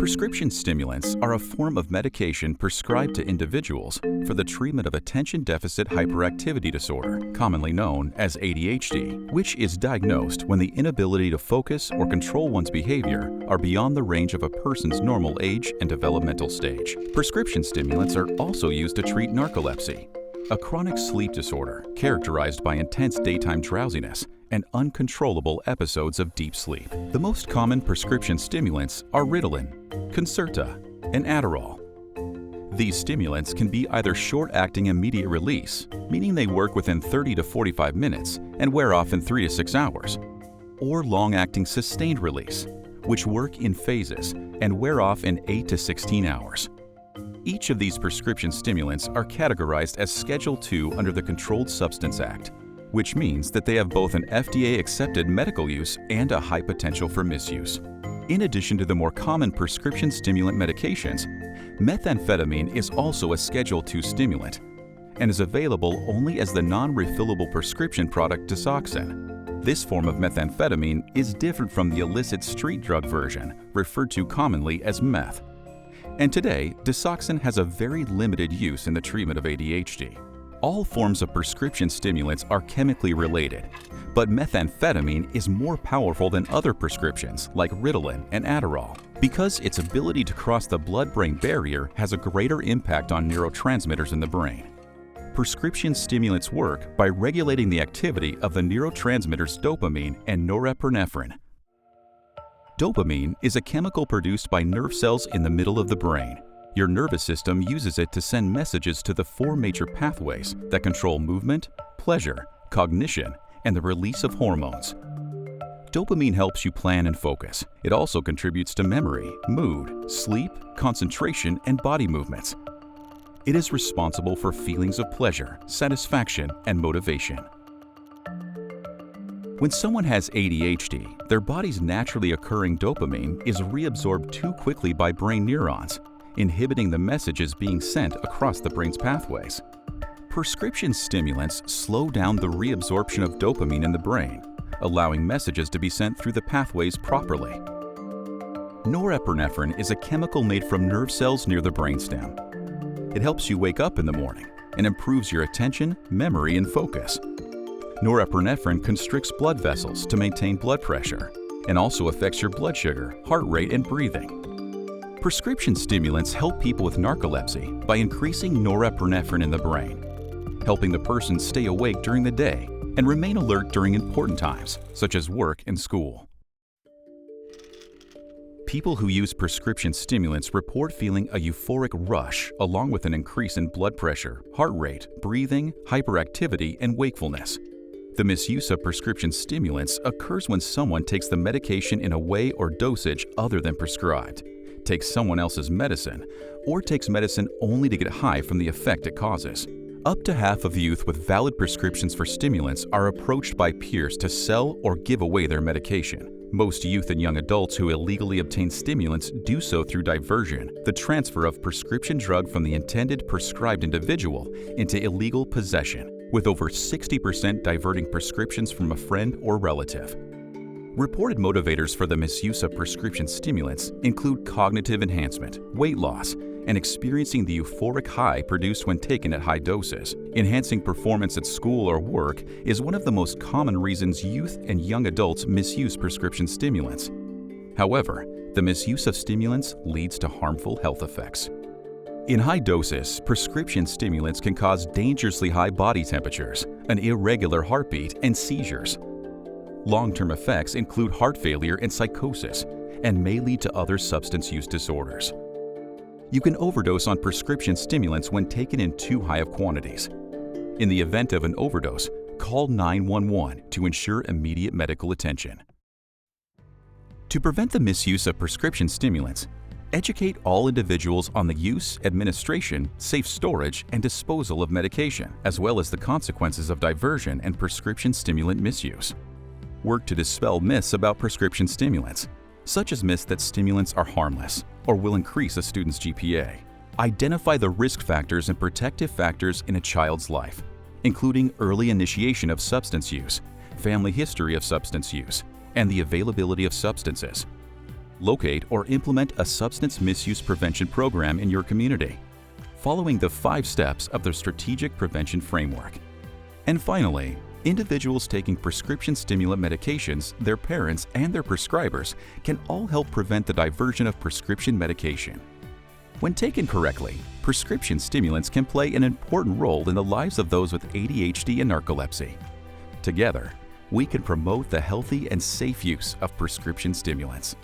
Prescription stimulants are a form of medication prescribed to individuals for the treatment of attention deficit hyperactivity disorder, commonly known as ADHD, which is diagnosed when the inability to focus or control one's behavior are beyond the range of a person's normal age and developmental stage. Prescription stimulants are also used to treat narcolepsy, a chronic sleep disorder characterized by intense daytime drowsiness and uncontrollable episodes of deep sleep. The most common prescription stimulants are Ritalin, Concerta, and Adderall. These stimulants can be either short-acting immediate release, meaning they work within 30 to 45 minutes and wear off in 3 to 6 hours, or long-acting sustained release, which work in phases and wear off in 8 to 16 hours. Each of these prescription stimulants are categorized as Schedule II under the Controlled Substance Act, which means that they have both an FDA-accepted medical use and a high potential for misuse. In addition to the more common prescription stimulant medications, methamphetamine is also a Schedule II stimulant and is available only as the non-refillable prescription product Desoxyn. This form of methamphetamine is different from the illicit street drug version, referred to commonly as meth. And today, Desoxyn has a very limited use in the treatment of ADHD. All forms of prescription stimulants are chemically related, but methamphetamine is more powerful than other prescriptions like Ritalin and Adderall because its ability to cross the blood-brain barrier has a greater impact on neurotransmitters in the brain. Prescription stimulants work by regulating the activity of the neurotransmitters dopamine and norepinephrine. Dopamine is a chemical produced by nerve cells in the middle of the brain. Your nervous system uses it to send messages to the 4 major pathways that control movement, pleasure, cognition, and the release of hormones. Dopamine helps you plan and focus. It also contributes to memory, mood, sleep, concentration, and body movements. It is responsible for feelings of pleasure, satisfaction, and motivation. When someone has ADHD, their body's naturally occurring dopamine is reabsorbed too quickly by brain neurons, inhibiting the messages being sent across the brain's pathways. Prescription stimulants slow down the reabsorption of dopamine in the brain, allowing messages to be sent through the pathways properly. Norepinephrine is a chemical made from nerve cells near the brainstem. It helps you wake up in the morning and improves your attention, memory, and focus. Norepinephrine constricts blood vessels to maintain blood pressure and also affects your blood sugar, heart rate, and breathing. Prescription stimulants help people with narcolepsy by increasing norepinephrine in the brain, helping the person stay awake during the day and remain alert during important times, such as work and school. People who use prescription stimulants report feeling a euphoric rush along with an increase in blood pressure, heart rate, breathing, hyperactivity, and wakefulness. The misuse of prescription stimulants occurs when someone takes the medication in a way or dosage other than prescribed, takes someone else's medicine, or takes medicine only to get high from the effect it causes. Up to half of youth with valid prescriptions for stimulants are approached by peers to sell or give away their medication. Most youth and young adults who illegally obtain stimulants do so through diversion, the transfer of prescription drug from the intended prescribed individual into illegal possession, with over 60% diverting prescriptions from a friend or relative. Reported motivators for the misuse of prescription stimulants include cognitive enhancement, weight loss, and experiencing the euphoric high produced when taken at high doses. Enhancing performance at school or work is one of the most common reasons youth and young adults misuse prescription stimulants. However, the misuse of stimulants leads to harmful health effects. In high doses, prescription stimulants can cause dangerously high body temperatures, an irregular heartbeat, and seizures. Long-term effects include heart failure and psychosis, and may lead to other substance use disorders. You can overdose on prescription stimulants when taken in too high of quantities. In the event of an overdose, call 911 to ensure immediate medical attention. To prevent the misuse of prescription stimulants, educate all individuals on the use, administration, safe storage, and disposal of medication, as well as the consequences of diversion and prescription stimulant misuse. Work to dispel myths about prescription stimulants, such as myths that stimulants are harmless or will increase a student's GPA. Identify the risk factors and protective factors in a child's life, including early initiation of substance use, family history of substance use, and the availability of substances. Locate or implement a substance misuse prevention program in your community, following the 5 steps of the Strategic Prevention Framework. And finally, individuals taking prescription stimulant medications, their parents, and their prescribers can all help prevent the diversion of prescription medication. When taken correctly, prescription stimulants can play an important role in the lives of those with ADHD and narcolepsy. Together, we can promote the healthy and safe use of prescription stimulants.